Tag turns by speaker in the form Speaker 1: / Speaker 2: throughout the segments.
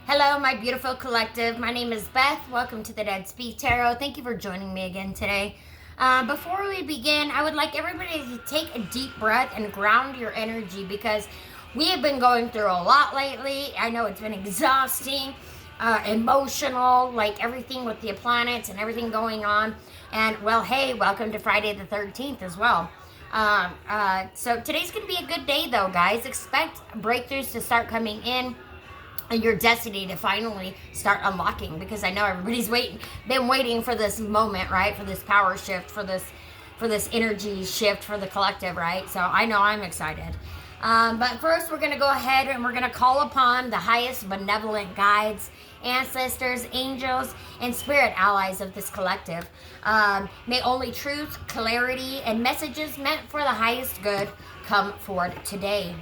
Speaker 1: Hello, my beautiful collective. My name is Beth. Welcome to the Dead Speak Tarot. Thank you for joining me again today. Before we begin, I would like everybody to take a deep breath and ground your energy because we have been going through a lot lately. I know it's been exhausting, emotional, like everything with the planets and everything going on. And well, hey, welcome to Friday the 13th as well. So today's going to be a good day though, guys. Expect breakthroughs to start coming in and your destiny to finally start unlocking, because I know everybody's been waiting for this moment, right? For this power shift, for this energy shift for the collective, right? So I know I'm excited. But first, we're going to go ahead and we're going to call upon the highest benevolent guides, ancestors, angels, and spirit allies of this collective. May only truth, clarity, and messages meant for the highest good come forward today.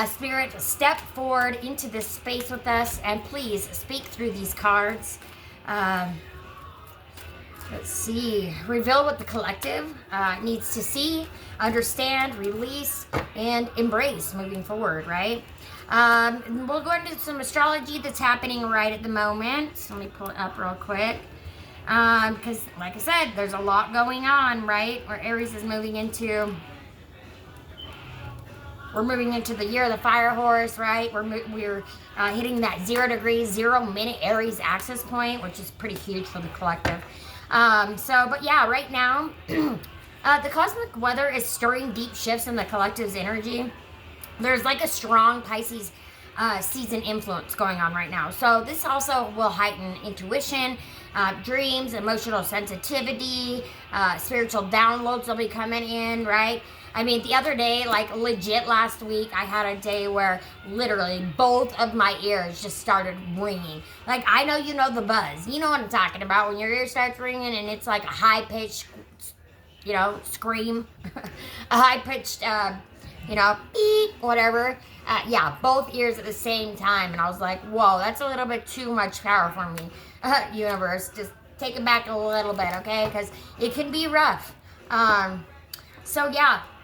Speaker 1: Spirit, step forward into this space with us and please speak through these cards. Let's see. Reveal what the collective needs to see, understand, release, and embrace moving forward, right? We'll go into some astrology that's happening right at the moment. So let me pull it up real quick. Because, like I said, there's a lot going on, right? Where Aries is moving into... We're moving into the year of the fire horse, right? We're hitting that 0 degree, 0 minute Aries axis point, which is pretty huge for the collective. But yeah, right now, the cosmic weather is stirring deep shifts in the collective's energy. There's like a strong Pisces season influence going on right now. So this also will heighten intuition, dreams, emotional sensitivity, spiritual downloads will be coming in, right? I mean, the other day, like legit last week, I had a day where literally both of my ears just started ringing. Like, I know you know the buzz. You know what I'm talking about when your ear starts ringing and it's like a high-pitched, scream. A high-pitched, beep, whatever. Yeah, both ears at the same time. And I was like, whoa, that's a little bit too much power for me. Universe, just take it back a little bit, okay? Because it can be rough.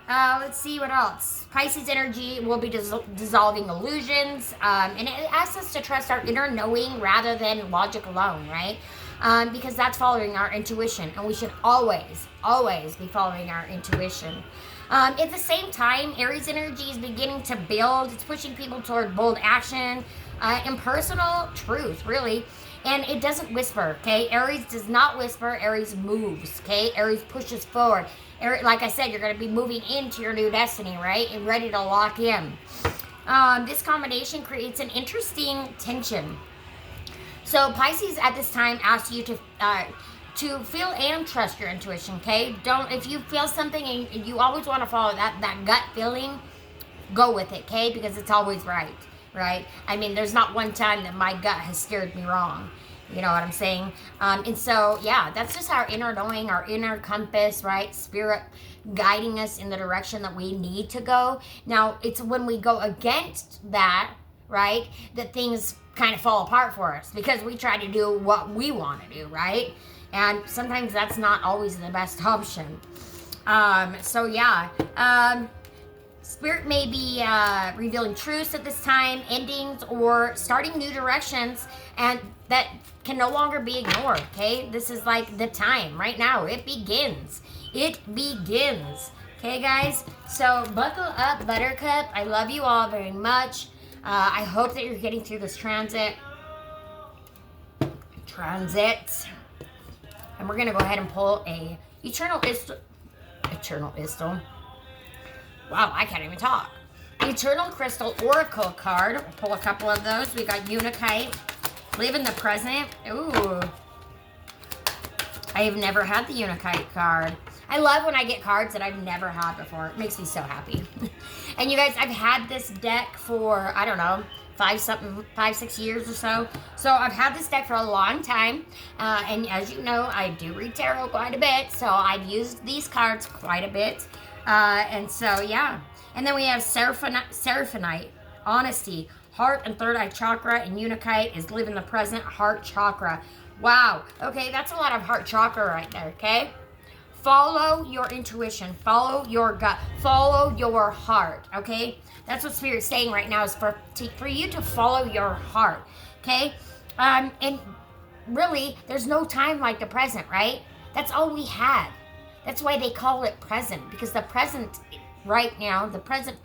Speaker 1: Let's see what else. Pisces energy will be dissolving illusions, and it asks us to trust our inner knowing rather than logic alone, right? Because that's following our intuition, and we should always, always be following our intuition. At the same time, Aries energy is beginning to build. It's pushing people toward bold action and personal truth, really. And it doesn't whisper, okay? Aries does not whisper. Aries moves, okay? Aries pushes forward. Like I said, you're going to be moving into your new destiny, right? And ready to lock in. This combination creates an interesting tension. So Pisces at this time asks you to feel and trust your intuition, okay? If you feel something and you always want to follow that gut feeling, go with it, okay? Because it's always right? I mean, there's not one time that my gut has steered me wrong. You know what I'm saying? And so, yeah, that's just our inner knowing, our inner compass, right? Spirit guiding us in the direction that we need to go. Now, it's when we go against that, right, that things kind of fall apart for us because we try to do what we want to do, right? And sometimes that's not always the best option. Spirit may be revealing truths at this time, endings, or starting new directions, and that can no longer be ignored, okay? This is like the time right now. It begins. It begins. Okay, guys? So buckle up, Buttercup. I love you all very much. I hope that you're getting through this transit. And we're going to go ahead and pull a Eternal Istal. Wow, I can't even talk. Eternal Crystal Oracle card. We'll pull a couple of those. We got Unakite. Live in the present. Ooh. I have never had the Unakite card. I love when I get cards that I've never had before. It makes me so happy. And you guys, I've had this deck for, I don't know, 5-6 years or so. So I've had this deck for a long time. And as you know, I do read tarot quite a bit. So I've used these cards quite a bit. And then we have Seraphonite, Honesty, Heart and Third Eye Chakra, and Unakite is Live in the Present, Heart Chakra. Wow. Okay, that's a lot of heart chakra right there, okay? follow your intuition, follow your gut, follow your heart, okay? That's what Spirit's saying right now, is for you to follow your heart, okay? And really, there's no time like the present, right? That's all we had. That's why they call it present, because the present right now, the present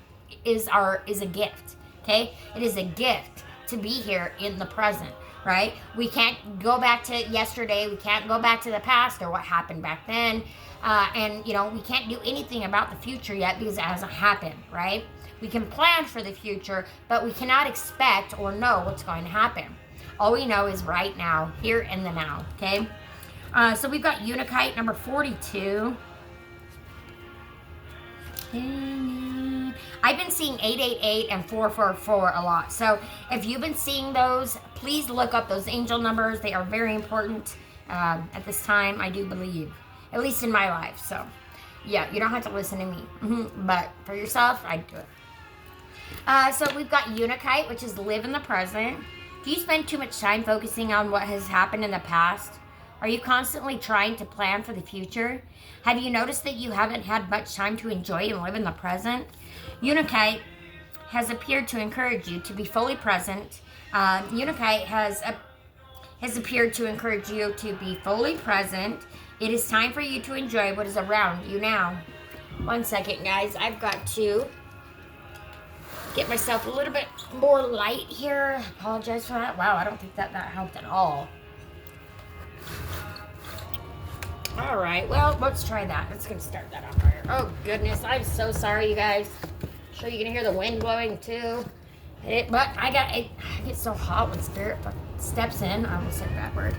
Speaker 1: is a gift, okay? It is a gift to be here in the present, right? We can't go back to yesterday. We can't go back to the past or what happened back then. And, we can't do anything about the future yet because it hasn't happened, right? We can plan for the future, but we cannot expect or know what's going to happen. All we know is right now, here and the now, okay? So we've got Unakite number 42. I've been seeing 888 and 444 a lot. So if you've been seeing those, please look up those angel numbers. They are very important at this time, I do believe. At least in my life. So, yeah, you don't have to listen to me. But for yourself, I'd do it. So we've got Unakite, which is live in the present. Do you spend too much time focusing on what has happened in the past? Are you constantly trying to plan for the future? Have you noticed that you haven't had much time to enjoy and live in the present? Unakite has appeared to encourage you to be fully present. Unakite has appeared to encourage you to be fully present. It is time for you to enjoy what is around you now. One second, guys. I've got to get myself a little bit more light here. Apologize for that. Wow, I don't think that helped at all. All right, well, let's try that. Let's get start that on fire. Oh, goodness. I'm so sorry, you guys. Sure you can hear the wind blowing, too. But I get so hot when Spirit steps in. I almost said that word.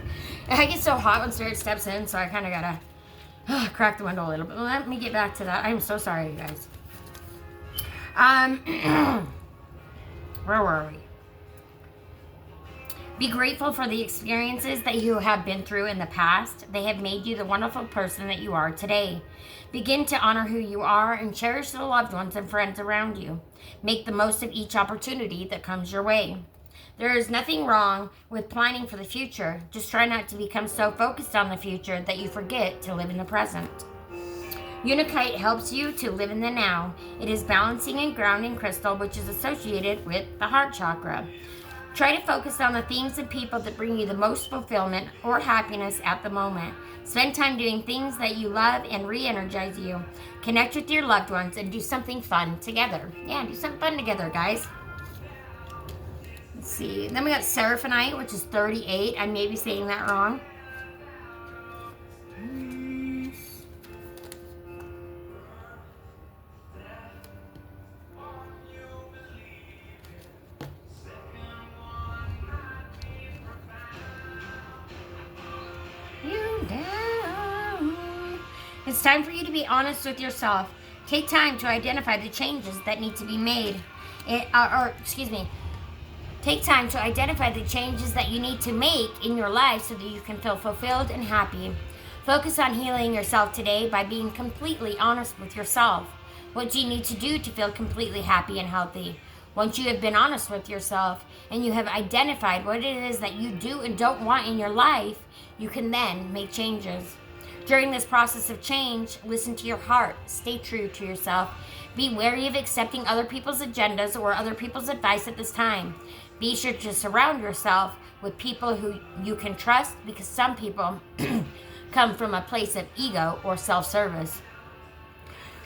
Speaker 1: I get so hot when Spirit steps in, so I kind of got to crack the window a little bit. Let me get back to that. I'm so sorry, you guys. Where were we? Be grateful for the experiences that you have been through in the past. They have made you the wonderful person that you are today. Begin to honor who you are and cherish the loved ones and friends around you. Make the most of each opportunity that comes your way. There is nothing wrong with planning for the future. Just try not to become so focused on the future that you forget to live in the present. Unakite helps you to live in the now. It is balancing and grounding crystal, which is associated with the heart chakra. Try to focus on the things and people that bring you the most fulfillment or happiness at the moment. Spend time doing things that you love and re-energize you. Connect with your loved ones and do something fun together. Yeah, do something fun together, guys. Let's see. Then we got Seraphonite, which is 38. I may be saying that wrong. It's time for you to be honest with yourself. Take time to identify the changes that need to be made. Take time to identify the changes that you need to make in your life so that you can feel fulfilled and happy. Focus on healing yourself today by being completely honest with yourself. What do you need to do to feel completely happy and healthy? Once you have been honest with yourself and you have identified what it is that you do and don't want in your life, you can then make changes. During this process of change, listen to your heart. Stay true to yourself. Be wary of accepting other people's agendas or other people's advice at this time. Be sure to surround yourself with people who you can trust, because some people come from a place of ego or self-service.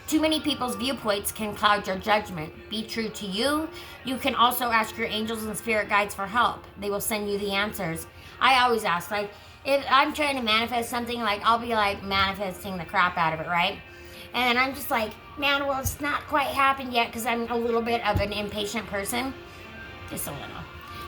Speaker 1: Too many people's viewpoints can cloud your judgment. Be true to you. You can also ask your angels and spirit guides for help. They will send you the answers. I always ask, if I'm trying to manifest something, I'll be manifesting the crap out of it, right? And then I'm just man, well, it's not quite happened yet because I'm a little bit of an impatient person. Just a little.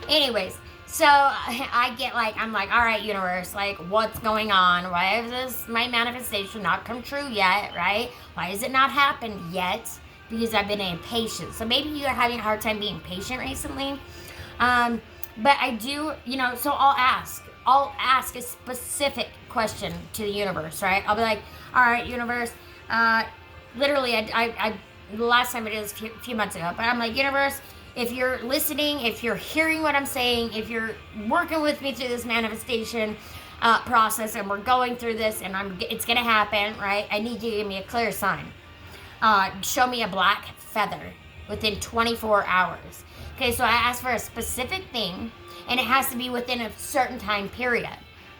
Speaker 1: Anyways, so I get I'm all right, universe, what's going on? Why is my manifestation not come true yet, right? Why has it not happened yet? Because I've been impatient. So maybe you're having a hard time being patient recently. But I do, so I'll ask a specific question to the universe, right? I'll be all right, universe, literally, I the last time I did this a few months ago, but I'm universe, if you're listening, if you're hearing what I'm saying, if you're working with me through this manifestation, process, and we're going through this, and it's gonna happen, right? I need you to give me a clear sign. Show me a black feather within 24 hours. Okay, so I asked for a specific thing, and it has to be within a certain time period,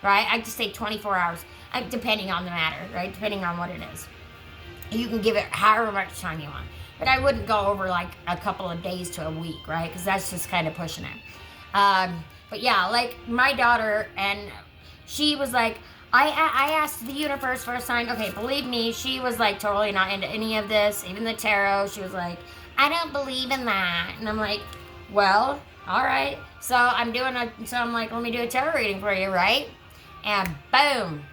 Speaker 1: right? I just say 24 hours, depending on the matter, right? Depending on what it is. You can give it however much time you want. But I wouldn't go over like a couple of days to a week, right? Because that's just kind of pushing it. But yeah, like my daughter, and she was like, I asked the universe for a sign. Okay, believe me, she was like totally not into any of this, even the tarot. She was like, I don't believe in that. And I'm like, well, all right. So I'm like, let me do a tarot reading for you, right? And boom,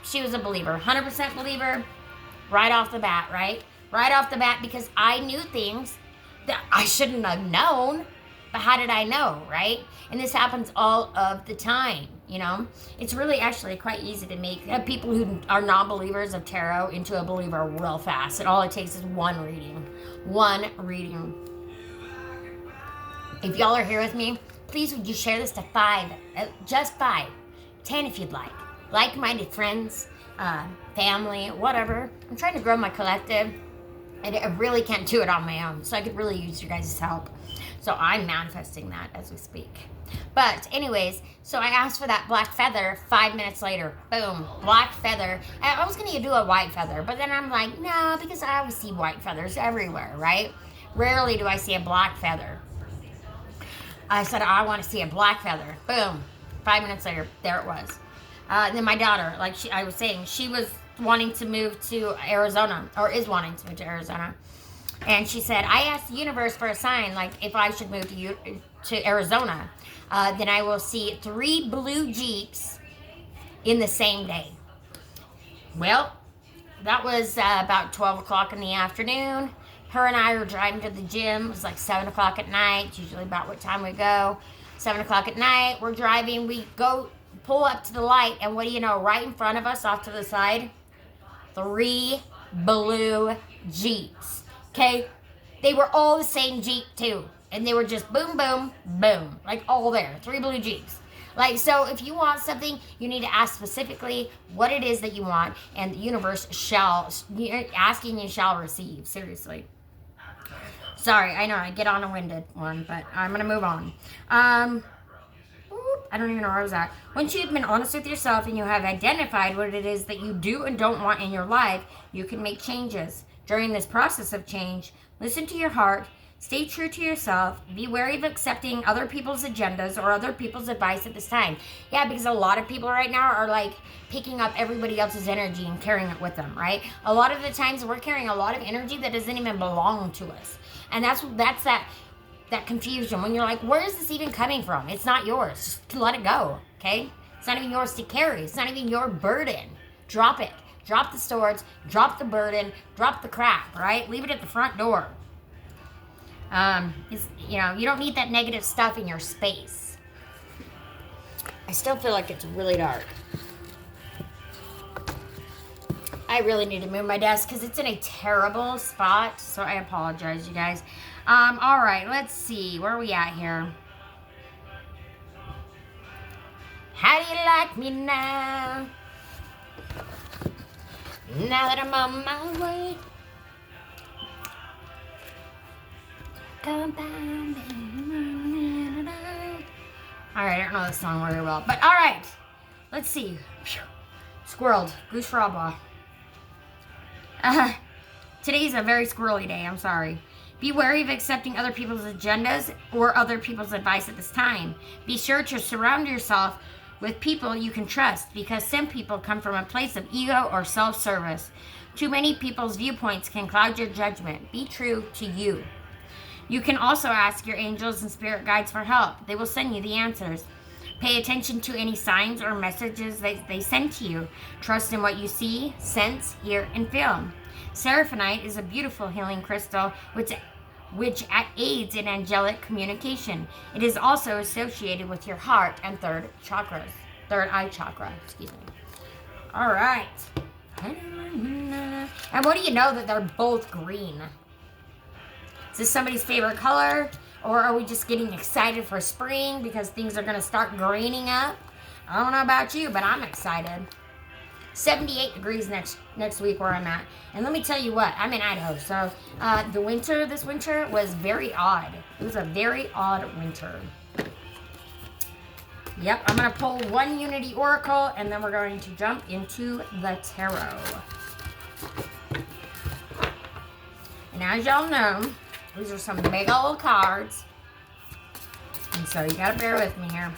Speaker 1: she was a believer, 100% believer, right off the bat, right? Right off the bat, because I knew things that I shouldn't have known. But how did I know, right? And this happens all of the time, you know? It's really actually quite easy to make people who are non-believers of tarot into a believer real fast. And all it takes is one reading. One reading. If y'all are here with me, please would you share this to 5, just 5, 10 if you'd like. Like-minded friends, family, whatever. I'm trying to grow my collective, and I really can't do it on my own, so I could really use your guys' help. So I'm manifesting that as we speak. But anyways, so I asked for that black feather. 5 minutes later, boom, black feather. I was going to do a white feather, but then I'm like, no, because I always see white feathers everywhere, right? Rarely do I see a black feather. I said, I want to see a black feather. Boom. 5 minutes later, there it was. And then my daughter, like I was saying, she was wanting to move to Arizona, or is wanting to move to Arizona. And she said, I asked the universe for a sign, like if I should move to Arizona, then I will see 3 blue Jeeps in the same day. Well, that was about 12 o'clock in the afternoon. Her and I were driving to the gym. It was like 7 o'clock at night. It's usually about what time we go. 7 o'clock at night, we're driving. We go pull up to the light, and what do you know? Right in front of us, off to the side, 3 blue Jeeps. Okay? They were all the same Jeep, too. And they were just boom, boom, boom. Like, all there. 3 blue Jeeps. Like, so if you want something, you need to ask specifically what it is that you want, and the universe asking you shall receive. Seriously. Sorry, I know I get on a winded one, but I'm going to move on. I don't even know where I was at. Once you've been honest with yourself and you have identified what it is that you do and don't want in your life, you can make changes. During this process of change, listen to your heart, stay true to yourself, be wary of accepting other people's agendas or other people's advice at this time. Yeah, because a lot of people right now are like picking up everybody else's energy and carrying it with them, right? A lot of the times we're carrying a lot of energy that doesn't even belong to us. And that's that confusion when you're like, where is this even coming from? It's not yours. Just let it go, okay? It's not even yours to carry. It's not even your burden. Drop it. Drop the storage, drop the burden, drop the crap, right? Leave it at the front door. You don't need that negative stuff in your space. I still feel like it's really dark. I really need to move my desk because it's in a terrible spot, so I apologize, you guys. All right, let's see. Where are we at here? How do you like me now? Now that I'm on my way. Alright, I don't know this song very well. But alright. Let's see. Squirreled. Goose for all. Today's a very squirrely day. I'm sorry. Be wary of accepting other people's agendas or other people's advice at this time. Be sure to surround yourself with people you can trust, because some people come from a place of ego or self-service. Too many people's viewpoints can cloud your judgment. Be true to you. You can also ask your angels and spirit guides for help. They will send you the answers. Pay attention to any signs or messages they send to you. Trust in what you see, sense, hear, and feel. Seraphonite is a beautiful healing crystal which aids in angelic communication. It is also associated with your heart and third eye chakra. Excuse me. All right. And what do you know that they're both green? Is this somebody's favorite color? Or are we just getting excited for spring because things are going to start greening up? I don't know about you, but I'm excited. 78 degrees next week where I'm at. And let me tell you what, I'm in Idaho. So this winter was very odd. It was a very odd winter. Yep, I'm going to pull one Unity Oracle, and then we're going to jump into the Tarot. And as y'all know, these are some big old cards. And so you got to bear with me here.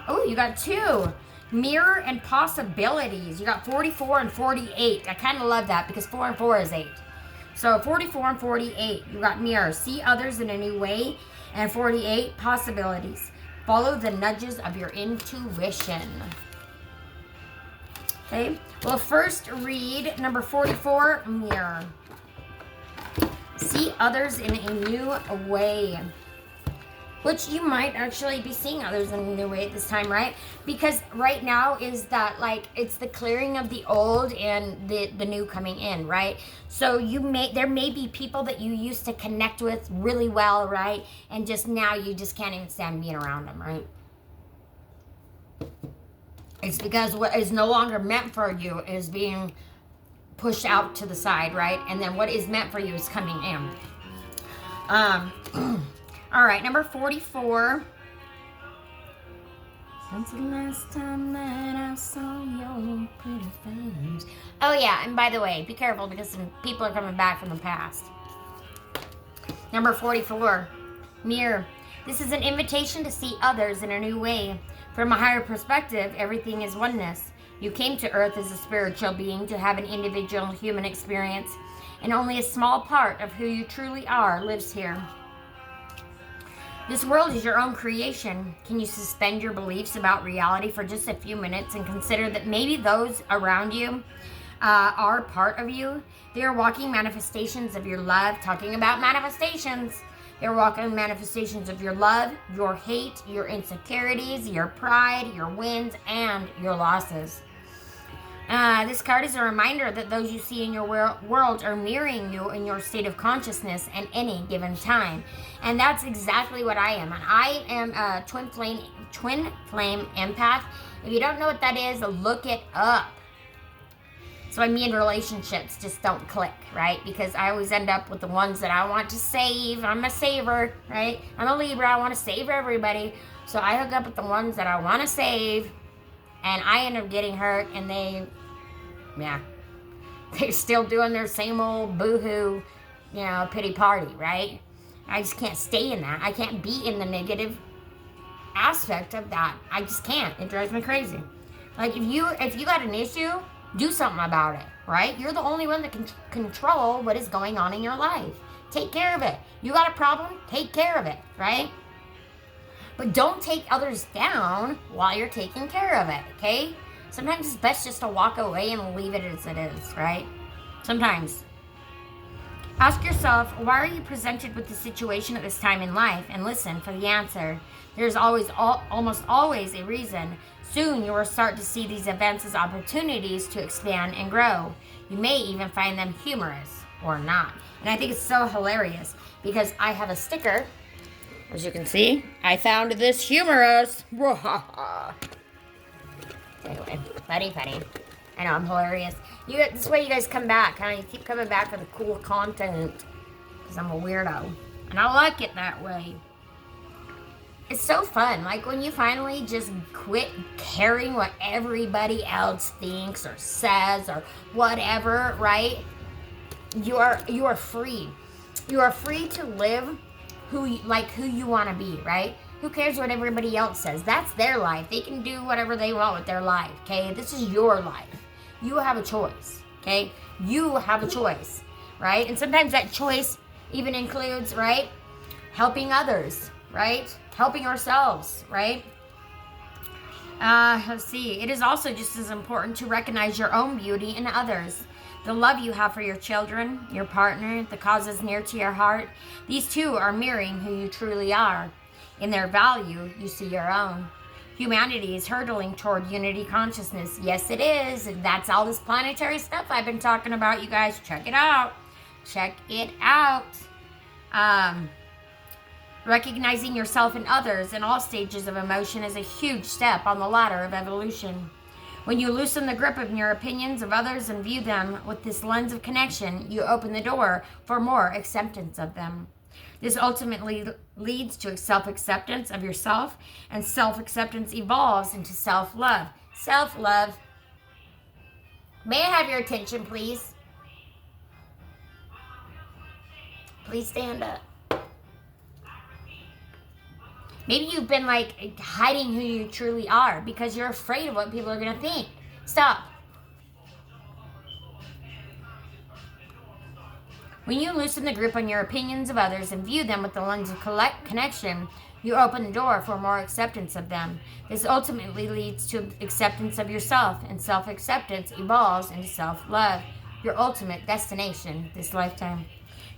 Speaker 1: Oh, you got two. Mirror and possibilities. You got 44 and 48. I kind of love that because 4 and 4 is 8. So 44 and 48. You got mirror. See others in a new way. And 48, possibilities. Follow the nudges of your intuition. Okay. We'll first read number 44, mirror. See others in a new way. Which you might actually be seeing others in a new way at this time, right? Because right now is that, like, it's the clearing of the old and the new coming in, right? So there may be people that you used to connect with really well, right? And just now you just can't even stand being around them, right? It's because what is no longer meant for you is being pushed out to the side, right? And then what is meant for you is coming in. All right, number 44. Since the last time that I saw your pretty face. Oh yeah, and by the way, be careful because some people are coming back from the past. Number 44, mirror. This is an invitation to see others in a new way. From a higher perspective, everything is oneness. You came to Earth as a spiritual being to have an individual human experience, and only a small part of who you truly are lives here. This world is your own creation. Can you suspend your beliefs about reality for just a few minutes and consider that maybe those around you are part of you? They are walking manifestations of your love. Talking about manifestations. They're walking manifestations of your love, your hate, your insecurities, your pride, your wins, and your losses. This card is a reminder that those you see in your world are mirroring you in your state of consciousness at any given time. And that's exactly what I am. And I am a twin flame empath. If you don't know what that is, look it up. So I mean, relationships just don't click, right? Because I always end up with the ones that I want to save. I'm a saver, right? I'm a Libra. I want to save everybody. So I hook up with the ones that I want to save. And I end up getting hurt, and they're still doing their same old boohoo, pity party, right? I just can't stay in that. I can't be in the negative aspect of that. I just can't. It drives me crazy. Like, if you got an issue, do something about it, right? You're the only one that can control what is going on in your life. Take care of it. You got a problem? Take care of it, right? But don't take others down while you're taking care of it, okay? Sometimes it's best just to walk away and leave it as it is, right? Sometimes. Ask yourself, why are you presented with the situation at this time in life? And listen for the answer. There's almost always a reason. Soon you will start to see these events as opportunities to expand and grow. You may even find them humorous or not. And I think it's so hilarious because I have a sticker. As you can see, I found this humorous. Anyway, funny. I know, I'm hilarious. This way you guys come back. You keep coming back for the cool content. Because I'm a weirdo. And I like it that way. It's so fun. Like when you finally just quit caring what everybody else thinks or says or whatever, right? You are free. You are free to live who you want to be, right? Who cares what everybody else says? That's their life. They can do whatever they want with their life, okay? This is your life. You have a choice, okay? You have a choice, right? And sometimes that choice even includes, right, helping others, right? Helping ourselves, right? Let's see. It is also just as important to recognize your own beauty in others. The love you have for your children, your partner, the causes near to your heart. These two are mirroring who you truly are. In their value, you see your own. Humanity is hurtling toward unity consciousness. Yes, it is. And that's all this planetary stuff I've been talking about, you guys. Check it out. Check it out. Recognizing yourself and others in all stages of emotion is a huge step on the ladder of evolution. When you loosen the grip of your opinions of others and view them with this lens of connection, you open the door for more acceptance of them. This ultimately leads to self-acceptance of yourself, and self-acceptance evolves into self-love. Self-love. May I have your attention, please? Please stand up. Maybe you've been like hiding who you truly are because you're afraid of what people are going to think. Stop. When you loosen the grip on your opinions of others and view them with the lens of connection, you open the door for more acceptance of them. This ultimately leads to acceptance of yourself, and self-acceptance evolves into self-love, your ultimate destination this lifetime.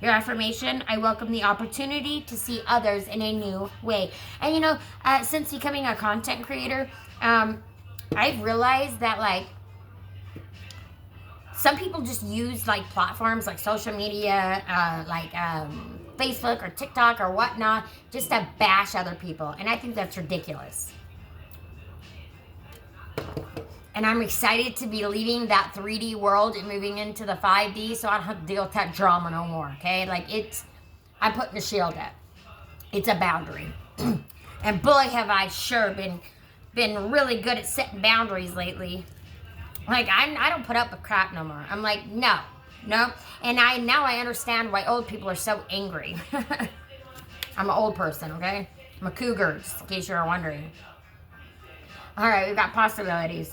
Speaker 1: Your affirmation: I welcome the opportunity to see others in a new way. And you know, since becoming a content creator, I've realized that like some people just use like platforms like social media, Facebook or TikTok or whatnot, just to bash other people. And I think that's ridiculous. And I'm excited to be leaving that 3D world and moving into the 5D so I don't have to deal with that drama no more, okay? Like I'm putting the shield up. It's a boundary. And boy, have I sure been really good at setting boundaries lately. Like, I don't put up with crap no more. I'm like, no. And now I understand why old people are so angry. I'm an old person, okay? I'm a cougar, just in case you were wondering. All right, we've got possibilities.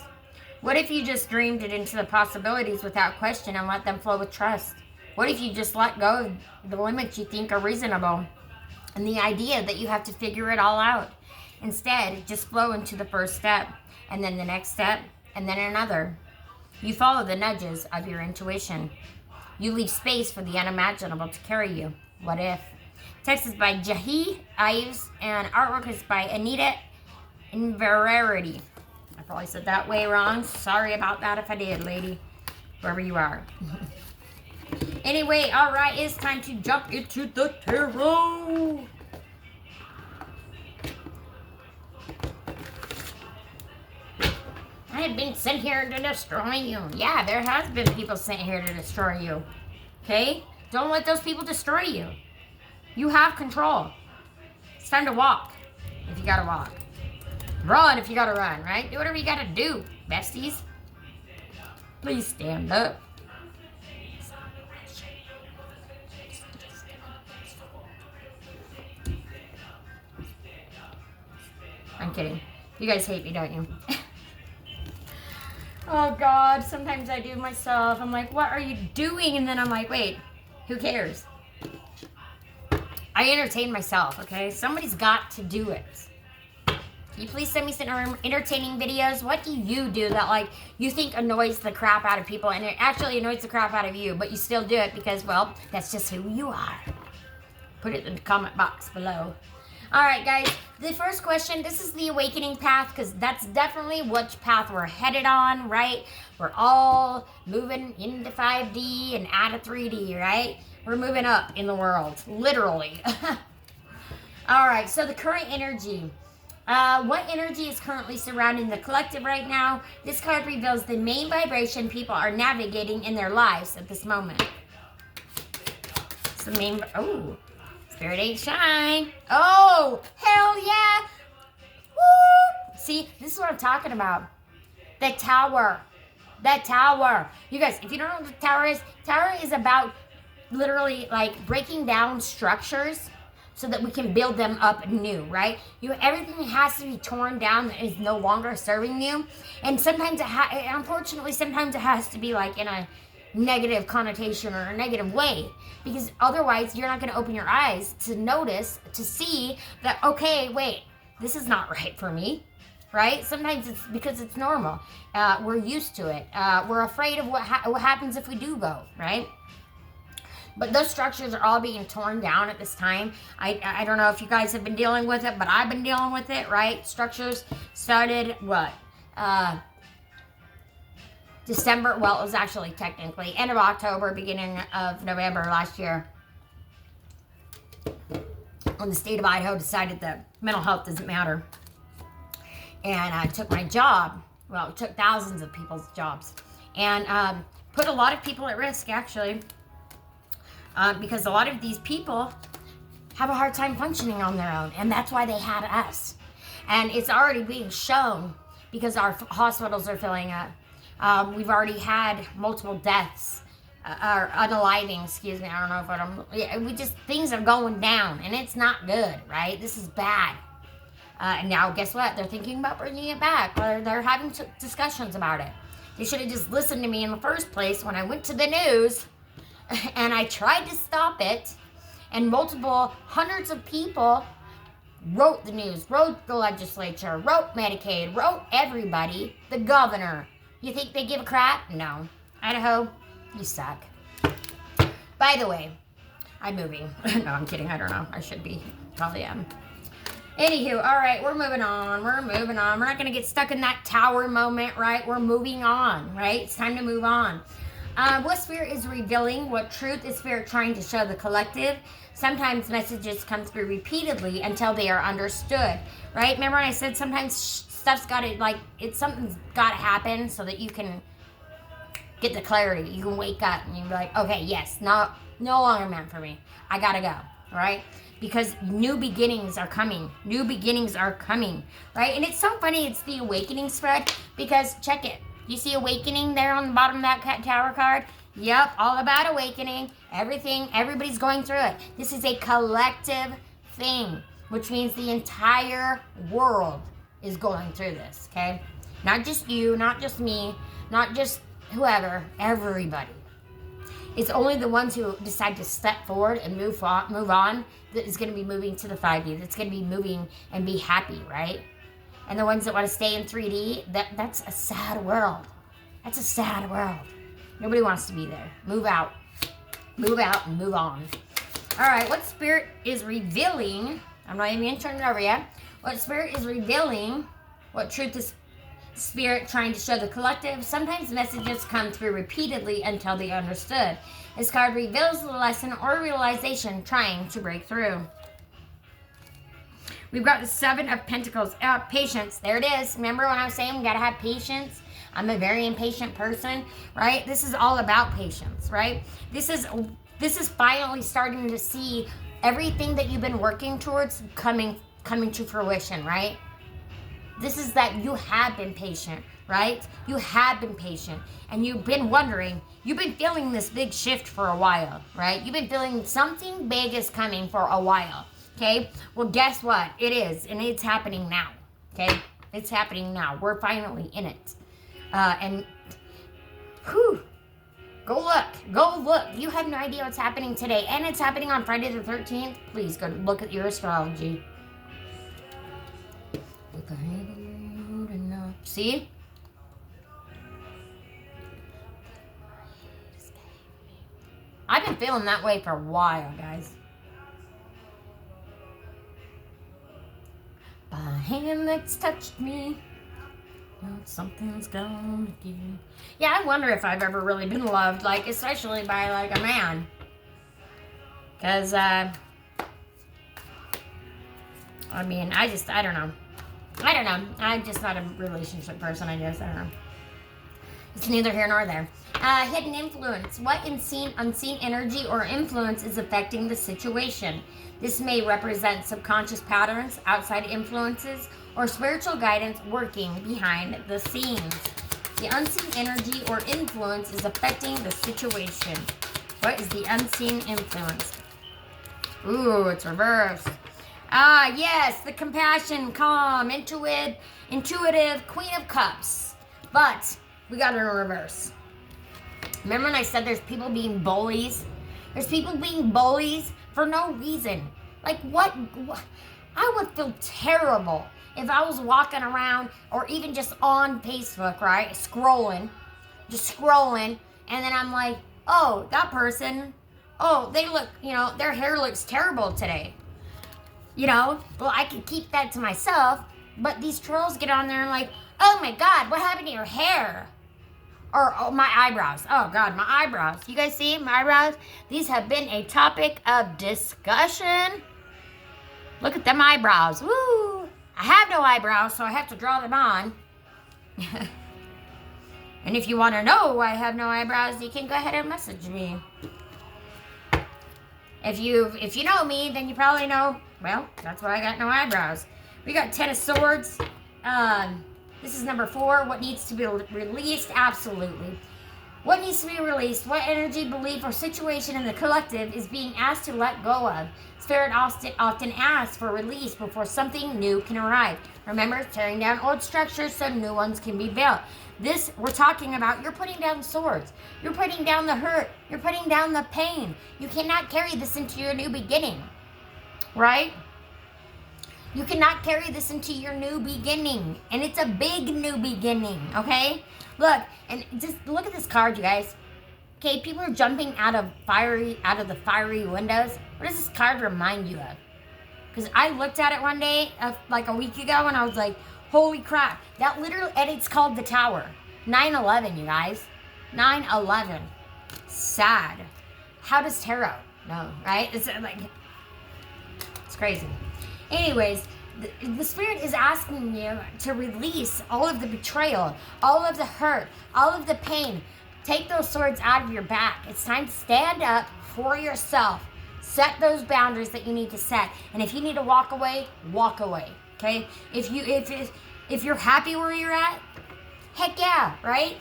Speaker 1: What if you just dreamed it into the possibilities without question and let them flow with trust? What if you just let go of the limits you think are reasonable and the idea that you have to figure it all out? Instead, just flow into the first step, and then the next step, and then another. You follow the nudges of your intuition. You leave space for the unimaginable to carry you. What if? Text is by Jahi Ives, and artwork is by Anita Inverarity. I probably said that way wrong. Sorry about that if I did, lady. Wherever you are. Anyway, all right, it's time to jump into the tarot. I have been sent here to destroy you. Yeah, there has been people sent here to destroy you. Okay? Don't let those people destroy you. You have control. It's time to walk, if you gotta walk. Run if you gotta run, right? Do whatever you gotta do, besties. Please stand up. I'm kidding. You guys hate me, don't you? Oh God, sometimes I do myself. I'm like, what are you doing? And then I'm like, wait, who cares? I entertain myself, okay? Somebody's got to do it. Can you please send me some entertaining videos? What do you do that, like, you think annoys the crap out of people and it actually annoys the crap out of you, but you still do it because, well, that's just who you are? Put it in the comment box below. All right, guys, the first question, this is the awakening path because that's definitely which path we're headed on, right? We're all moving into 5D and out of 3D, right? We're moving up in the world, literally. All right, so the current energy. What energy is currently surrounding the collective right now? This card reveals the main vibration people are navigating in their lives at this moment. It's the main, oh, Spirit 8 shine. Oh, hell yeah. Woo! See, this is what I'm talking about. The tower. The tower. You guys, if you don't know what the tower is about literally like breaking down structures so that we can build them up new, right? Everything has to be torn down that is no longer serving you. And sometimes unfortunately, sometimes it has to be like in a negative connotation or a negative way, because otherwise you're not going to open your eyes to notice, to see that, okay, wait, this is not right for me, right? Sometimes it's because it's normal. We're used to it. We're afraid of what happens if we do go, right? But those structures are all being torn down at this time. I don't know if you guys have been dealing with it, but I've been dealing with it, right? Structures started, what? December, well, it was actually technically end of October, beginning of November last year. when the state of Idaho decided that mental health doesn't matter. And I took my job. Well, it took thousands of people's jobs. And put a lot of people at risk, actually. Because a lot of these people have a hard time functioning on their own. And that's why they had us. And it's already being shown because our hospitals are filling up. We've already had multiple deaths. Or unaliving, excuse me. I don't know if things are going down. And it's not good, right? This is bad. And now, guess what? They're thinking about bringing it back. Or they're having discussions about it. They should have just listened to me in the first place when I went to the news and I tried to stop it. And hundreds of people wrote the news, wrote the legislature, wrote Medicaid, wrote everybody, the governor. You think they give a crap? No. Idaho, you suck. By the way, I'm moving. No, I'm kidding. I don't know. I should be. Probably am. Anywho, all right, we're moving on. We're not going to get stuck in that tower moment, right? We're moving on, right? It's time to move on. What Spirit is revealing? What truth is Spirit trying to show the collective? Sometimes messages come through repeatedly until they are understood, right? Remember when I said sometimes something's got to happen so that you can get the clarity. You can wake up and you're like, okay, yes, no longer meant for me. I got to go, right? Because new beginnings are coming. New beginnings are coming, right? And it's so funny, it's the awakening spread, because check it. You see awakening there on the bottom of that tower card? Yep, all about awakening. Everybody's going through it. This is a collective thing, which means the entire world is going through this, okay? Not just you, not just me, not just whoever, everybody. It's only the ones who decide to step forward and move on that is going to be moving to the 5D, that's going to be moving and be happy, right? And the ones that want to stay in 3D, that's a sad world. That's a sad world. Nobody wants to be there. Move out. Move out and move on. All right, what Spirit is revealing, I'm not even going to turn it over yet. What Spirit is revealing, what truth is Spirit trying to show the collective? Sometimes messages come through repeatedly until they are understood. This card reveals the lesson or realization trying to break through. We've got the 7 of Pentacles. Patience. There it is. Remember when I was saying we got to have patience? I'm a very impatient person, right? This is all about patience, right? This is finally starting to see everything that you've been working towards coming to fruition, right? This is that you have been patient, right? You have been patient. And you've been wondering, you've been feeling this big shift for a while, right? You've been feeling something big is coming for a while, okay? Well, guess what? It is, and it's happening now, okay? It's happening now. We're finally in it. And, whew, go look. You have no idea what's happening today. And it's happening on Friday the 13th. Please go look at your astrology. See? I've been feeling that way for a while, guys. By a hand that's touched me, something's gonna give. Yeah, I wonder if I've ever really been loved, like, especially by, like, a man. Because, I mean, I don't know. I'm just not a relationship person, I guess. I don't know. It's neither here nor there. Hidden influence. What unseen energy or influence is affecting the situation? This may represent subconscious patterns, outside influences, or spiritual guidance working behind the scenes. The unseen energy or influence is affecting the situation. What is the unseen influence? Ooh, it's reversed. Yes, the compassion, calm, intuitive Queen of Cups. But we got it in reverse. Remember when I said there's people being bullies? There's people being bullies for no reason. Like, what? I would feel terrible if I was walking around or even just on Facebook, right? Scrolling, and then I'm like, oh, that person, oh, they look, their hair looks terrible today. Well, I could keep that to myself, but these trolls get on there and like, oh my God, what happened to your hair? Or my eyebrows. Oh God, my eyebrows. You guys see my eyebrows? These have been a topic of discussion. Look at them eyebrows. Woo! I have no eyebrows, so I have to draw them on. And if you want to know why I have no eyebrows, you can go ahead and message me. If you know me, then you probably know, well, that's why I got no eyebrows. We got Ten of Swords. This is number 4. What needs to be released? Absolutely. What needs to be released? What energy, belief, or situation in the collective is being asked to let go of? Spirit often asks for release before something new can arrive. Remember, tearing down old structures so new ones can be built. This, we're talking about, you're putting down swords. You're putting down the hurt. You're putting down the pain. You cannot carry this into your new beginning. Right? You cannot carry this into your new beginning. And it's a big new beginning, okay? Look, and just look at this card, you guys. Okay, people are jumping out of the fiery windows. What does this card remind you of? Because I looked at it one day, like a week ago, and I was like, holy crap. That literally, and it's called the Tower. 9/11, you guys. 9/11. Sad. How does tarot know, right? It's like, it's crazy. Anyways, the Spirit is asking you to release all of the betrayal, all of the hurt, all of the pain. Take those swords out of your back. It's time to stand up for yourself. Set those boundaries that you need to set. And if you need to walk away, okay? If you're happy where you're at, heck yeah, right?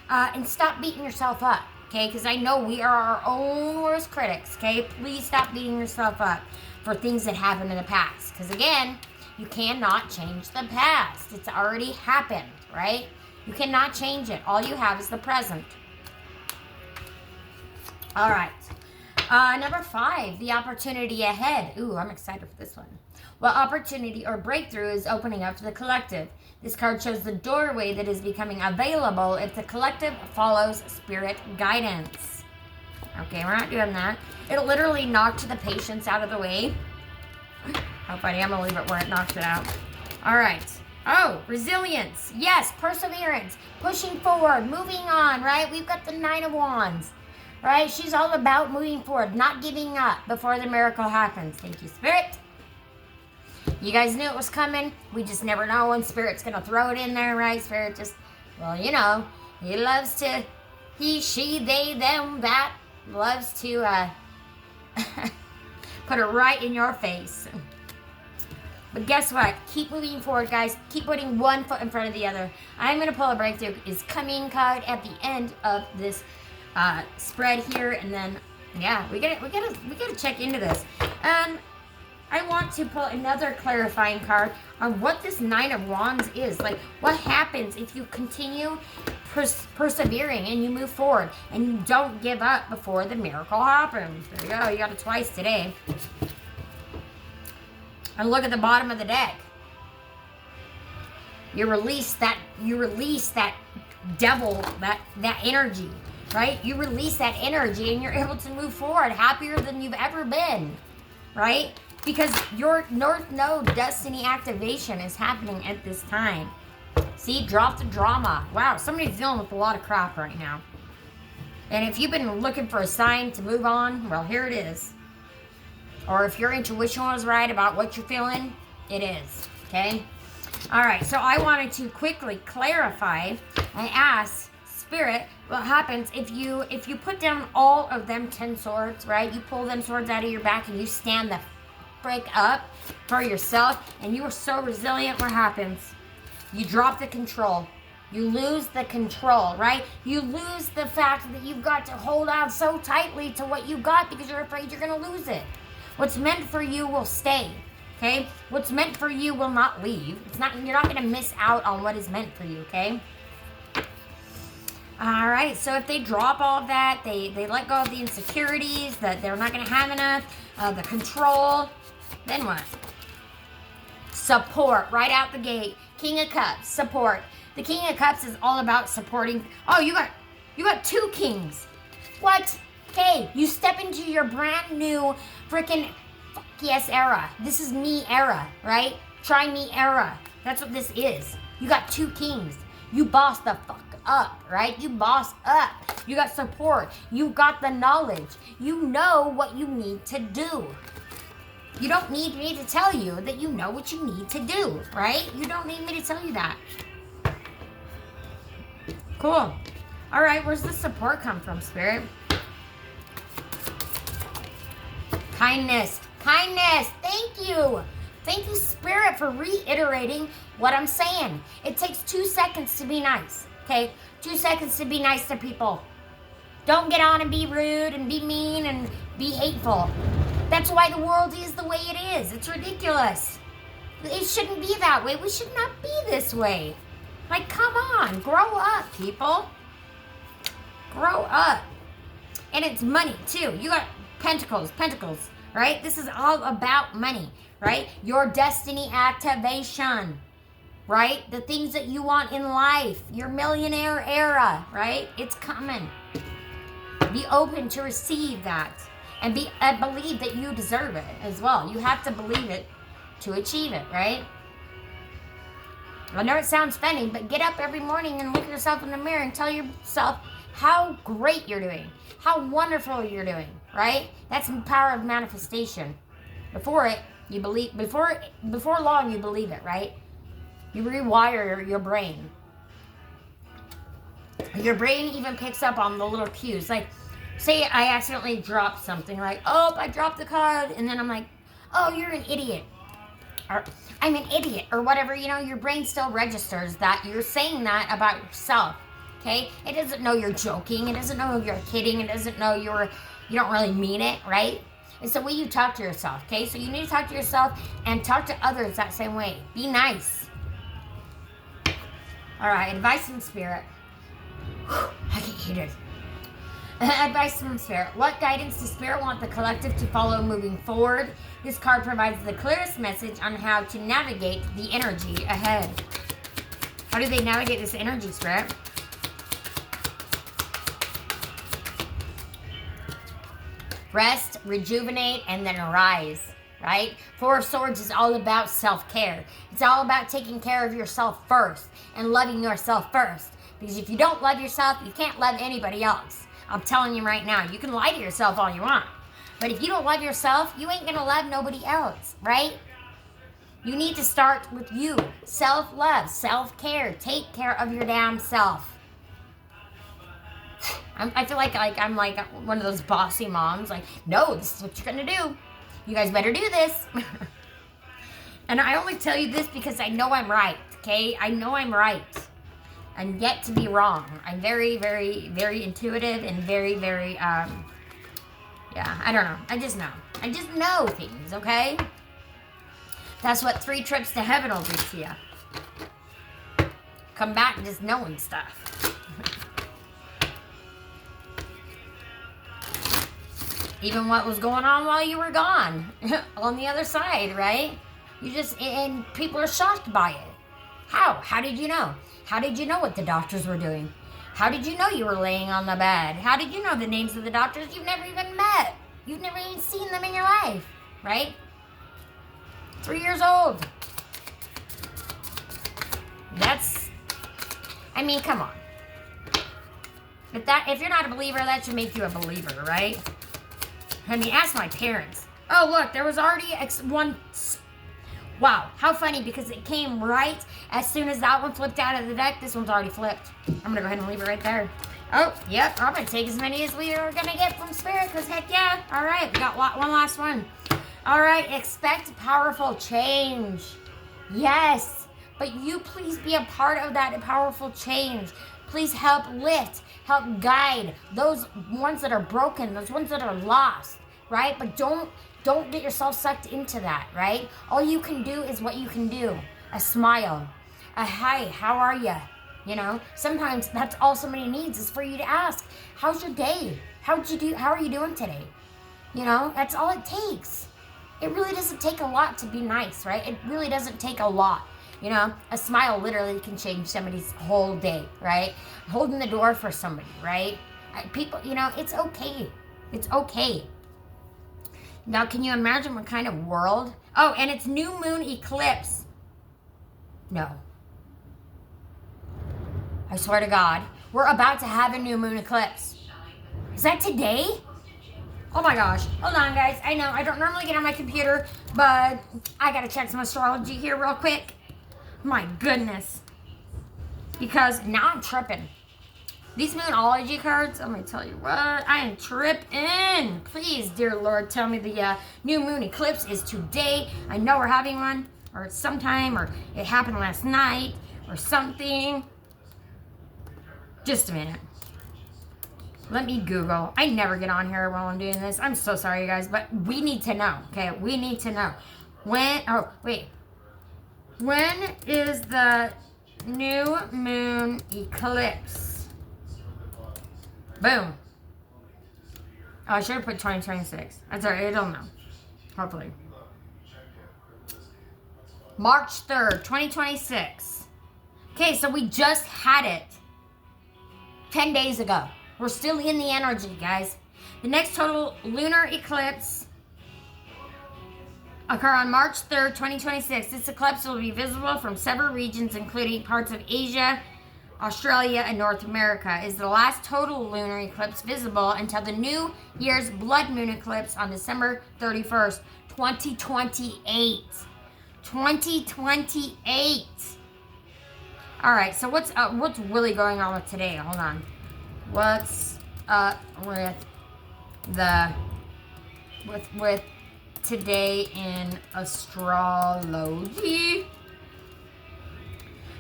Speaker 1: And stop beating yourself up, okay? Because I know we are our own worst critics, okay? Please stop beating yourself up for things that happened in the past. Because again, you cannot change the past. It's already happened, right? You cannot change it. All you have is the present. All right. Number 5, the opportunity ahead. Ooh, I'm excited for this one. What opportunity or breakthrough is opening up to the collective? This card shows the doorway that is becoming available if the collective follows spirit guidance. Okay, we're not doing that. It literally knocked the patience out of the way. How funny, I'm gonna leave it where it knocked it out. All right. Oh, resilience. Yes, perseverance. Pushing forward, moving on, right? We've got the 9 of Wands, right? She's all about moving forward, not giving up before the miracle happens. Thank you, Spirit. You guys knew it was coming. We just never know when Spirit's gonna throw it in there, right? Spirit just, well, you know, he loves to, he, she, they, them, that, loves to put it right in your face. But guess what? Keep moving forward, guys. Keep putting one foot in front of the other. I'm gonna pull a breakthrough is coming card at the end of this spread here, and then yeah, we gotta check into this. I want to pull another clarifying card on what this 9 of Wands is. Like, what happens if you continue persevering and you move forward and you don't give up before the miracle happens? There you go. You got it twice today. And look at the bottom of the deck. You release that devil, that energy, right? You release that energy and you're able to move forward happier than you've ever been, right? Because your North Node destiny activation is happening at this time. See, drop the drama. Wow, somebody's dealing with a lot of crap right now. And if you've been looking for a sign to move on, well, here it is. Or if your intuition was right about what you're feeling, it is, okay? All right, so I wanted to quickly clarify. I asked Spirit, what happens if you put down all of them 10 swords, right? You pull them swords out of your back and you stand the break up for yourself and you are so resilient. What happens? You drop the control. You lose the control, right? You lose the fact that you've got to hold on so tightly to what you got because you're afraid you're going to lose it. What's meant for you will stay, okay? What's meant for you will not leave. You're not going to miss out on what is meant for you, okay? All right, so if they drop all of that, they let go of the insecurities, that they're not going to have enough, the control, then what? Support, right out the gate. King of Cups, support. The King of Cups is all about supporting. Oh, you got 2 kings. What? Hey, you step into your brand new freaking fuck yes era. This is me era, right? Try me era. That's what this is. You got 2 kings. You boss the fuck up, right? You boss up. You got support. You got the knowledge. You know what you need to do. You don't need me to tell you that you know what you need to do, right? You don't need me to tell you that. Cool. All right, where's the support come from, Spirit? Kindness. Kindness. Thank you. Thank you, Spirit, for reiterating what I'm saying. It takes 2 seconds to be nice, okay? 2 seconds to be nice to people. Don't get on and be rude and be mean and be hateful. That's why the world is the way it is. It's ridiculous. It shouldn't be that way. We should not be this way. Like, come on. Grow up, people. Grow up. And it's money, too. You got pentacles, right? This is all about money, right? Your destiny activation, right? The things that you want in life. Your millionaire era, right? It's coming. Be open to receive that. And believe that you deserve it as well. You have to believe it to achieve it, right? I know it sounds funny, but get up every morning and look at yourself in the mirror and tell yourself how great you're doing, how wonderful you're doing, right? That's the power of manifestation. Before long, you believe it, right? You rewire your brain. Your brain even picks up on the little cues. Like, say I accidentally dropped something, like, oh, I dropped the card, and then I'm like, oh, you're an idiot. Or, I'm an idiot, or whatever, your brain still registers that you're saying that about yourself, okay? It doesn't know you're joking, it doesn't know you're kidding, it doesn't know you don't really mean it, right? It's the way you talk to yourself, okay? So you need to talk to yourself and talk to others that same way. Be nice. All right, advice from Spirit. I get heated. Advice from Spirit. What guidance does Spirit want the collective to follow moving forward? This card provides the clearest message on how to navigate the energy ahead. How do they navigate this energy, Spirit? Rest, rejuvenate, and then arise, right? Four of Swords is all about self-care. It's all about taking care of yourself first and loving yourself first. Because if you don't love yourself, you can't love anybody else. I'm telling you right now, you can lie to yourself all you want. But if you don't love yourself, you ain't gonna love nobody else, right? You need to start with you. Self-love, self-care. Take care of your damn self. I feel like I'm like one of those bossy moms. Like, no, this is what you're gonna do. You guys better do this. And I only tell you this because I know I'm right, okay? I know I'm right. I'm yet to be wrong. I'm very, very, very intuitive and very, very, yeah, I don't know. I just know. I just know things, okay? That's what 3 trips to heaven will do to you. Come back just knowing stuff. Even what was going on while you were gone. On the other side, right? And people are shocked by it. How? How did you know? How did you know what the doctors were doing? How did you know you were laying on the bed? How did you know the names of the doctors you've never even met? You've never even seen them in your life, right? 3 years old. I mean, come on. If you're not a believer, that should make you a believer, right? I mean, ask my parents. Oh, look, there was already one. Wow, how funny, because it came right as soon as that one flipped out of the deck. This one's already flipped. I'm going to go ahead and leave it right there. Oh, yep, I'm going to take as many as we are going to get from Spirit, because heck yeah. All right, we got one last one. All right, expect powerful change. Yes, but you please be a part of that powerful change. Please help lift, help guide those ones that are broken, those ones that are lost, right? But don't get yourself sucked into that, right? All you can do is what you can do. A smile, a hi, how are you? Sometimes that's all somebody needs is for you to ask, how's your day? How are you doing today? That's all it takes. It really doesn't take a lot to be nice, right? It really doesn't take a lot. A smile literally can change somebody's whole day, right? Holding the door for somebody, right? People, it's okay. It's okay. Now, can you imagine what kind of world? Oh, and it's new moon eclipse. No. I swear to God, we're about to have a new moon eclipse. Is that today? Oh my gosh. Hold on, guys. I know I don't normally get on my computer, but I gotta check some astrology here real quick. My goodness. Because now I'm tripping. These Moonology cards, I'm going to tell you what, I am tripping. Please, dear Lord, tell me the new moon eclipse is today. I know we're having one, or it's sometime, or it happened last night, or something. Just a minute. Let me Google. I never get on here while I'm doing this. I'm so sorry, you guys, but we need to know, okay? We need to know. When is the new moon eclipse? Boom. Oh, I should have put 2026. That's alright, I don't know. Hopefully. March 3rd, 2026. Okay, so we just had it 10 days ago. We're still in the energy, guys. The next total lunar eclipse occur on March 3rd, 2026. This eclipse will be visible from several regions, including parts of Asia, Australia, and North America. Is the last total lunar eclipse visible until the New Year's blood moon eclipse on December 31st, 2028. 2028. All right, so what's really going on with today? Hold on. What's up with today in astrology?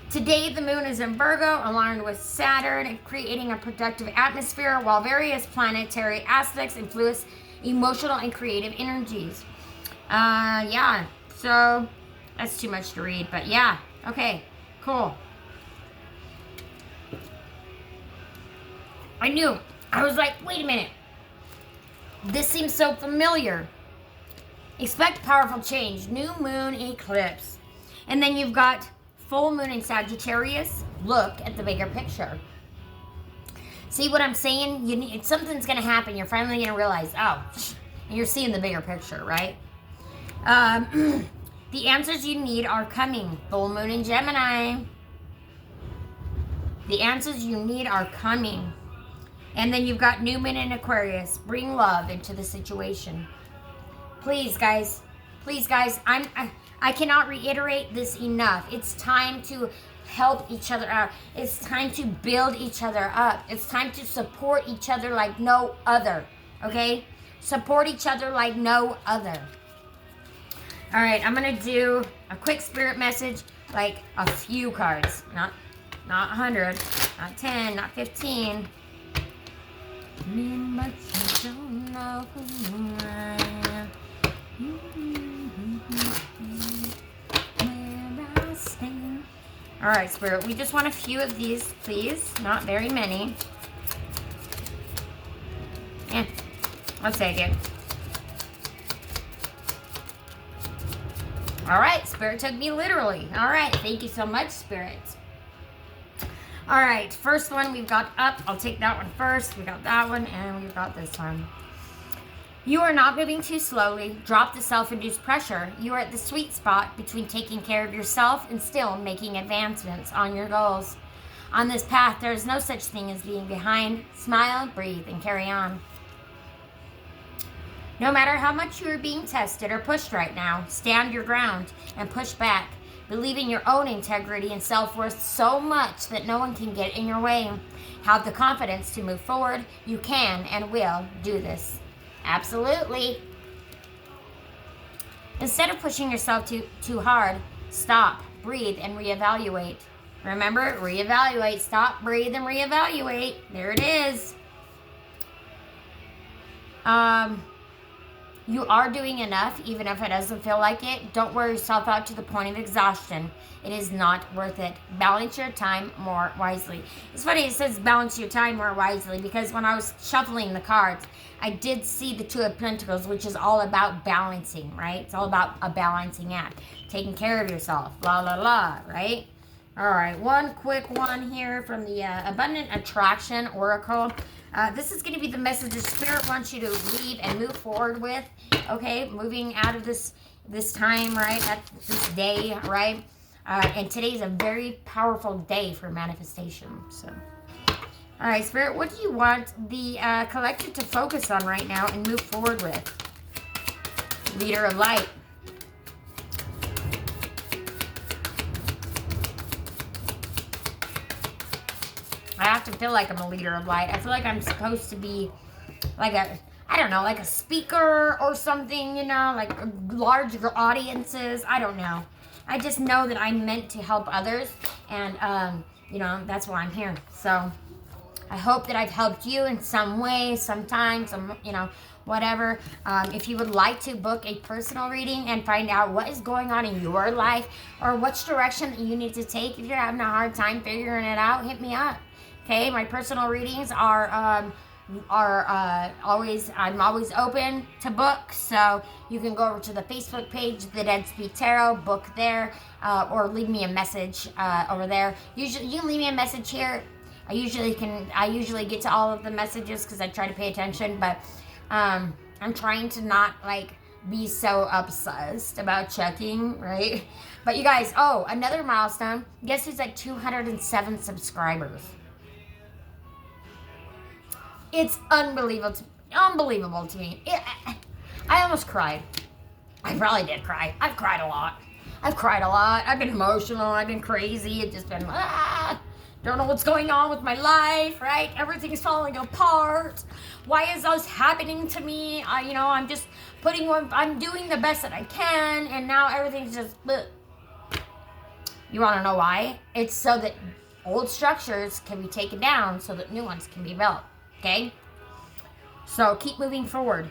Speaker 1: Today, the moon is in Virgo, aligned with Saturn, creating a productive atmosphere, while various planetary aspects influence emotional and creative energies. Yeah, so that's too much to read, but yeah, okay, cool. I knew. I was like, wait a minute. This seems so familiar. Expect powerful change. New moon eclipse. And then you've got full moon in Sagittarius. Look at the bigger picture. See what I'm saying? Something's going to happen. You're finally going to realize, oh, and you're seeing the bigger picture, right? The answers you need are coming. Full moon in Gemini. The answers you need are coming. And then you've got new moon in Aquarius. Bring love into the situation. Please, guys. Please, guys. I cannot reiterate this enough. It's time to help each other out. It's time to build each other up. It's time to support each other like no other. Okay? Support each other like no other. All right, I'm going to do a quick spirit message, like a few cards. Not 100, not 10, not 15. But you don't know who I am. All right, Spirit, we just want a few of these, please. Not very many. Yeah, I'll take it. All right, Spirit took me literally. All right, thank you so much, Spirit. All right, first one we've got up. I'll take that one first. We got that one, and we've got this one. You are not moving too slowly. Drop the self-induced pressure. You are at the sweet spot between taking care of yourself and still making advancements on your goals. On this path, there is no such thing as being behind. Smile, breathe, and carry on. No matter how much you are being tested or pushed right now, stand your ground and push back. Believe in your own integrity and self-worth so much that no one can get in your way. Have the confidence to move forward. You can and will do this. Absolutely. Instead of pushing yourself too hard, stop, breathe, and reevaluate. Remember, reevaluate. Stop, breathe, and reevaluate. There it is. You are doing enough, even if it doesn't feel like it. Don't wear yourself out to the point of exhaustion. It is not worth it. Balance your time more wisely. It's funny, it says balance your time more wisely, because when I was shuffling the cards, I did see the Two of Pentacles, which is all about balancing, right? It's all about a balancing act. Taking care of yourself, la la la, right? All right, one quick one here from the Abundant Attraction Oracle. This is going to be the message the Spirit wants you to leave and move forward with, okay? Moving out of this time, right? At this day, right? And today is a very powerful day for manifestation, so. All right, Spirit, what do you want the collective to focus on right now and move forward with? Leader of light. I have to feel like I'm a leader of light. I feel like I'm supposed to be like a, I don't know, like a speaker or something, you know, like larger audiences. I don't know. I just know that I'm meant to help others, and, you know, that's why I'm here. So I hope that I've helped you in some way, sometime, you know, whatever. If you would like to book a personal reading and find out what is going on in your life or which direction that you need to take, if you're having a hard time figuring it out, hit me up. Okay, my personal readings are always, I'm always open to book, so you can go over to the Facebook page, The Dead Speak Tarot, book there, or leave me a message over there. Usually, you can leave me a message here. I usually get to all of the messages because I try to pay attention, but I'm trying to not like be so obsessed about checking, right? But you guys, oh, another milestone. Guess who's at 207 subscribers? It's unbelievable to me. I almost cried. I probably did cry. I've cried a lot. I've been emotional. I've been crazy. It's just been, don't know what's going on with my life, right? Everything's falling apart. Why is this happening to me? You know, I'm just I'm doing the best that I can, and now everything's just, bleh. You want to know why? It's so that old structures can be taken down so that new ones can be built. Okay? So keep moving forward.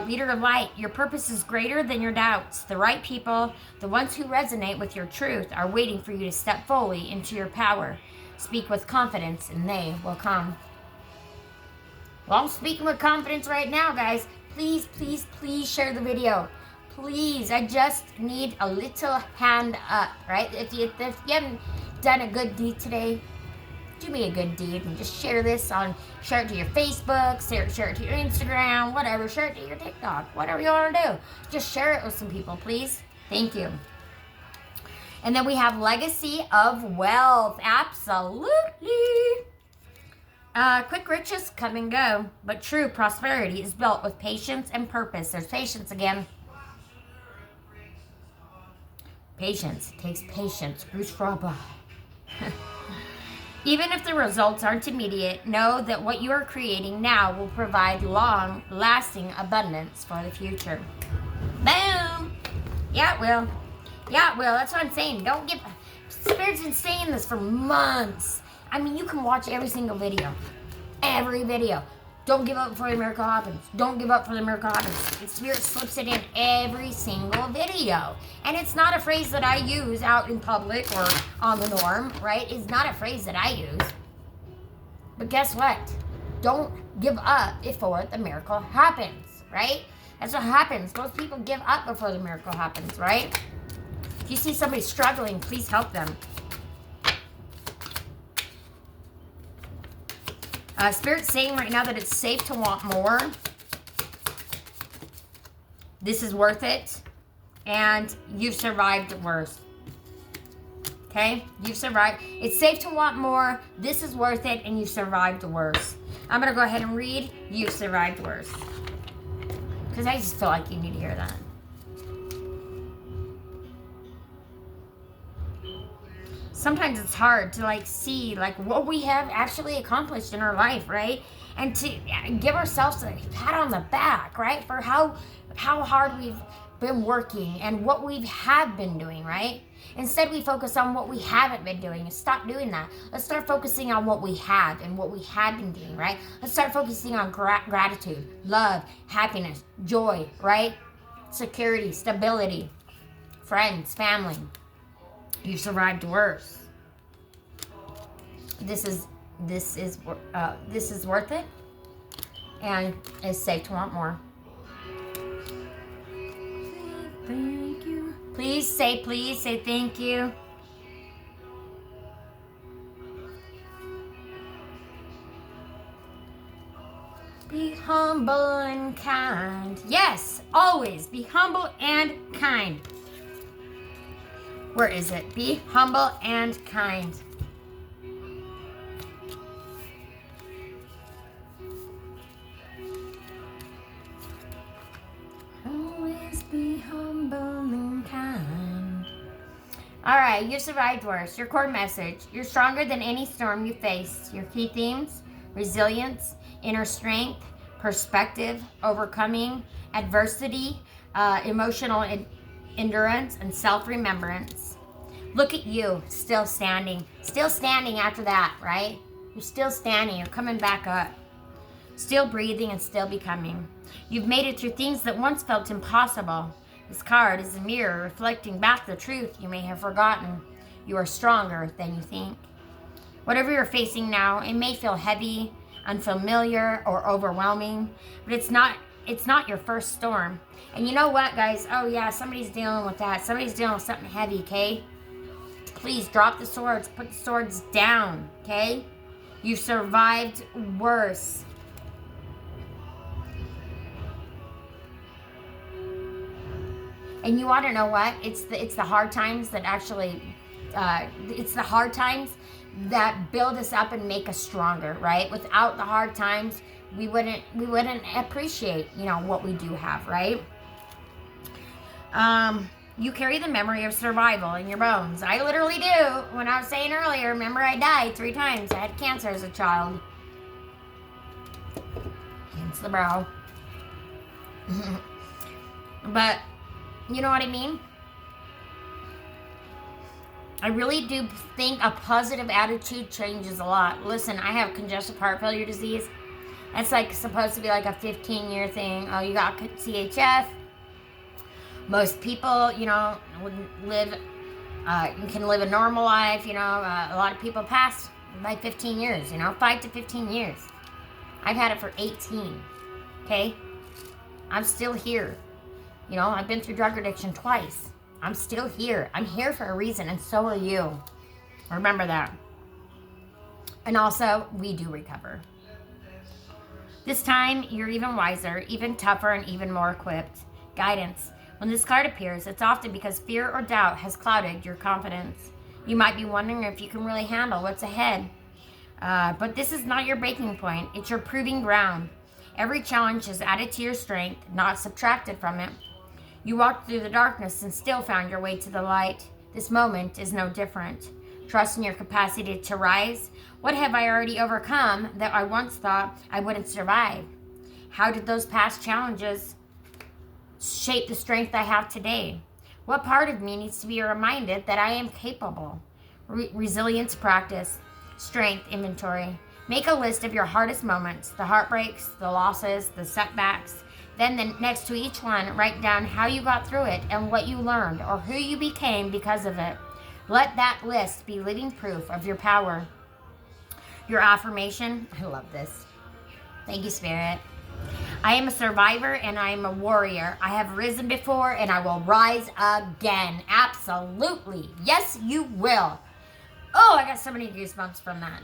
Speaker 1: Leader of light, your purpose is greater than your doubts. The right people, the ones who resonate with your truth, are waiting for you to step fully into your power. Speak with confidence and they will come. Well, I'm speaking with confidence right now, guys. Please, please, please share the video. Please, I just need a little hand up, right? If you haven't done a good deed today, do me a good deed and just share it to your Facebook, share it to your Instagram, whatever, share it to your TikTok, whatever you want to do. Just share it with some people, please. Thank you. And then we have legacy of wealth. Absolutely. Quick riches come and go, but true prosperity is built with patience and purpose. There's patience again. Patience. It takes patience. Bruce Fraba. Even if the results aren't immediate, know that what you are creating now will provide long-lasting abundance for the future. Boom! Yeah, it will. Yeah, it will. That's what I'm saying. Don't give... Spirit's been saying this for months. I mean, you can watch every single video. Every video. Don't give up before the miracle happens. Don't give up before the miracle happens. And Spirit slips it in every single video. And it's not a phrase that I use out in public or on the norm, right? It's not a phrase that I use. But guess what? Don't give up before the miracle happens, right? That's what happens. Most people give up before the miracle happens, right? If you see somebody struggling, please help them. Spirit's saying right now that it's safe to want more. This is worth it. And you've survived worse. Okay? You've survived. It's safe to want more. This is worth it. And you've survived worse. I'm going to go ahead and read. You've survived worse. Because I just feel like you need to hear that. Sometimes it's hard to like see like what we have actually accomplished in our life, right? And to give ourselves a pat on the back, right? For how hard we've been working and what we have been doing, right? Instead, we focus on what we haven't been doing. Stop doing that. Let's start focusing on what we have and what we have been doing, right? Let's start focusing on gratitude, love, happiness, joy, right? Security, stability, friends, family. You survived worse. This is worth it, and it's safe to want more. Thank you. Please say thank you. Be humble and kind. Yes, always be humble and kind. Where is it? Be humble and kind. you've survived worse. Your core message: you're stronger than any storm you face. Your key themes: resilience, inner strength, perspective, overcoming adversity, emotional endurance, and self-remembrance. Look at you, still standing after that, right? You're still standing, you're coming back up, still breathing and still becoming. You've made it through things that once felt impossible. This card is a mirror reflecting back the truth you may have forgotten. You are stronger than you think. Whatever you're facing now, it may feel heavy, unfamiliar, or overwhelming, but it's not your first storm. And you know what, guys? Oh yeah, somebody's dealing with that. Somebody's dealing with something heavy, okay? Please drop the swords, put the swords down, okay? You've survived worse. And you want to know what? It's the hard times that actually, it's the hard times that build us up and make us stronger, right? Without the hard times, we wouldn't appreciate, what we do have, right? You carry the memory of survival in your bones. I literally do. When I was saying earlier, remember I died 3 times. I had cancer as a child. Against the brow. But you know what I mean? I really do think a positive attitude changes a lot. Listen, I have congestive heart failure disease. That's supposed to be a 15-year thing. Oh, you got CHF. Most people, wouldn't live, can live a normal life. A lot of people pass by 15 years, 5 to 15 years. I've had it for 18, okay? I'm still here. I've been through drug addiction twice. I'm still here. I'm here for a reason, and so are you. Remember that. And also, we do recover. This time, you're even wiser, even tougher, and even more equipped. Guidance. When this card appears, it's often because fear or doubt has clouded your confidence. You might be wondering if you can really handle what's ahead. But this is not your breaking point. It's your proving ground. Every challenge is added to your strength, not subtracted from it. You walked through the darkness and still found your way to the light. This moment is no different. Trust in your capacity to rise. What have I already overcome that I once thought I wouldn't survive? How did those past challenges shape the strength I have today? What part of me needs to be reminded that I am capable? Resilience practice. Strength inventory. Make a list of your hardest moments, the heartbreaks, the losses, the setbacks. Then next to each one, write down how you got through it and what you learned or who you became because of it. Let that list be living proof of your power. Your affirmation. I love this. Thank you, Spirit. I am a survivor and I am a warrior. I have risen before and I will rise again. Absolutely. Yes, you will. Oh, I got so many goosebumps from that.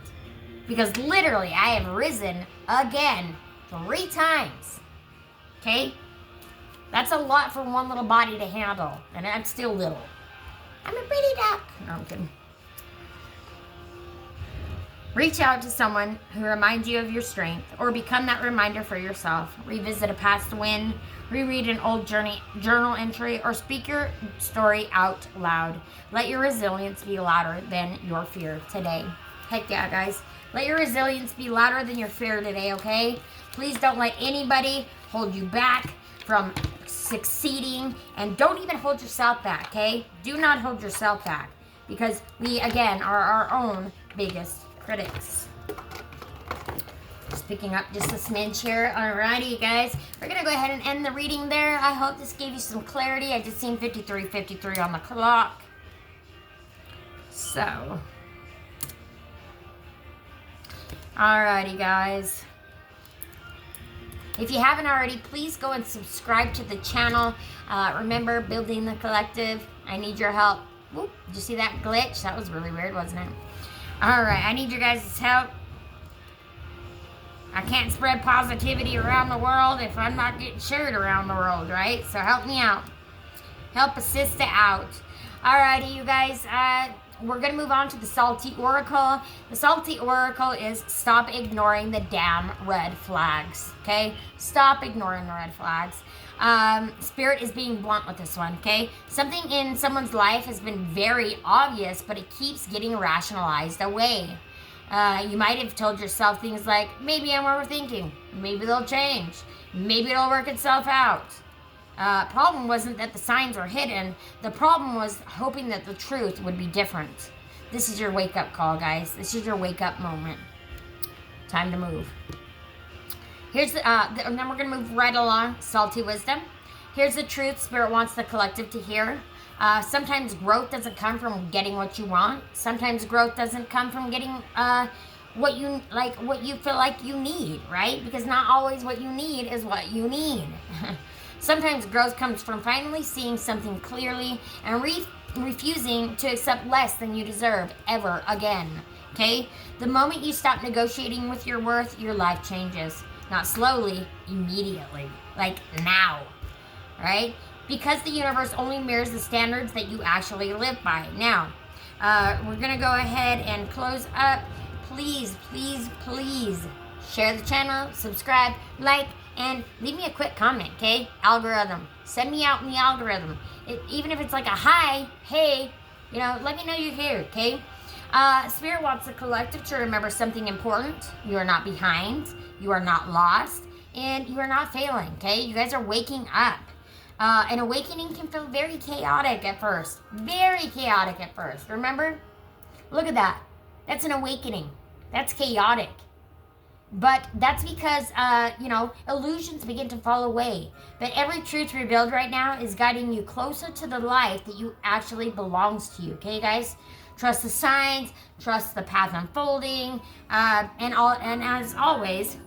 Speaker 1: Because literally, I have risen again 3 times. Okay? That's a lot for one little body to handle. And I'm still little. I'm a pretty duck. No, I'm kidding. Reach out to someone who reminds you of your strength, or become that reminder for yourself. Revisit a past win, reread an old journal entry, or speak your story out loud. Let your resilience be louder than your fear today. Heck yeah, guys. Let your resilience be louder than your fear today, okay? Please don't let anybody hold you back from succeeding, and don't even hold yourself back, okay? Do not hold yourself back, because we, again, are our own biggest critics. Just picking up just a smidge here. Alrighty, you guys. We're going to go ahead and end the reading there. I hope this gave you some clarity. I just seen 53:53 on the clock. So, alrighty, guys. If you haven't already, please go and subscribe to the channel. Remember, building the collective. I need your help. Whoop, did you see that glitch? That was really weird, wasn't it? Alright, I need your guys' help. I can't spread positivity around the world if I'm not getting shared around the world, right? So help me out. Help a sister out. Alrighty, you guys. we're going to move on to the Salty Oracle. The Salty Oracle is stop ignoring the damn red flags, okay? Stop ignoring the red flags. Spirit is being blunt with this one, okay? Something in someone's life has been very obvious, but it keeps getting rationalized away. You might have told yourself things like, maybe I'm overthinking, maybe they'll change, maybe it'll work itself out. Problem wasn't that the signs were hidden. The problem was hoping that the truth would be different. This is your wake-up call, guys. This is your wake-up moment. Time to move. Here's and then we're going to move right along. Salty Wisdom. Here's the truth Spirit wants the collective to hear. Sometimes growth doesn't come from getting what you want. Sometimes growth doesn't come from getting what you feel like you need, right? Because not always what you need is what you need. Sometimes growth comes from finally seeing something clearly and refusing to accept less than you deserve ever again, okay? The moment you stop negotiating with your worth, your life changes. Not slowly, immediately. Like now, right? Because the universe only mirrors the standards that you actually live by. Now, we're going to go ahead and close up. Please, please, please share the channel, subscribe, like, and leave me a quick comment, okay? Algorithm. Send me out in the algorithm. Even if it's like a hi, hey, let me know you're here, okay? Spirit wants the collective to remember something important. You are not behind. You are not lost. And you are not failing, okay? You guys are waking up. An awakening can feel very chaotic at first. Very chaotic at first. Remember? Look at that. That's an awakening. That's chaotic. But that's because, illusions begin to fall away. But every truth revealed right now is guiding you closer to the life that you actually belongs to you. Okay, guys? Trust the signs. Trust the path unfolding. And as always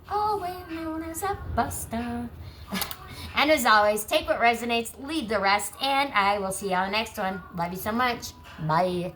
Speaker 1: known as a buster. And as always, take what resonates, leave the rest, and I will see you on the next one. Love you so much. Bye.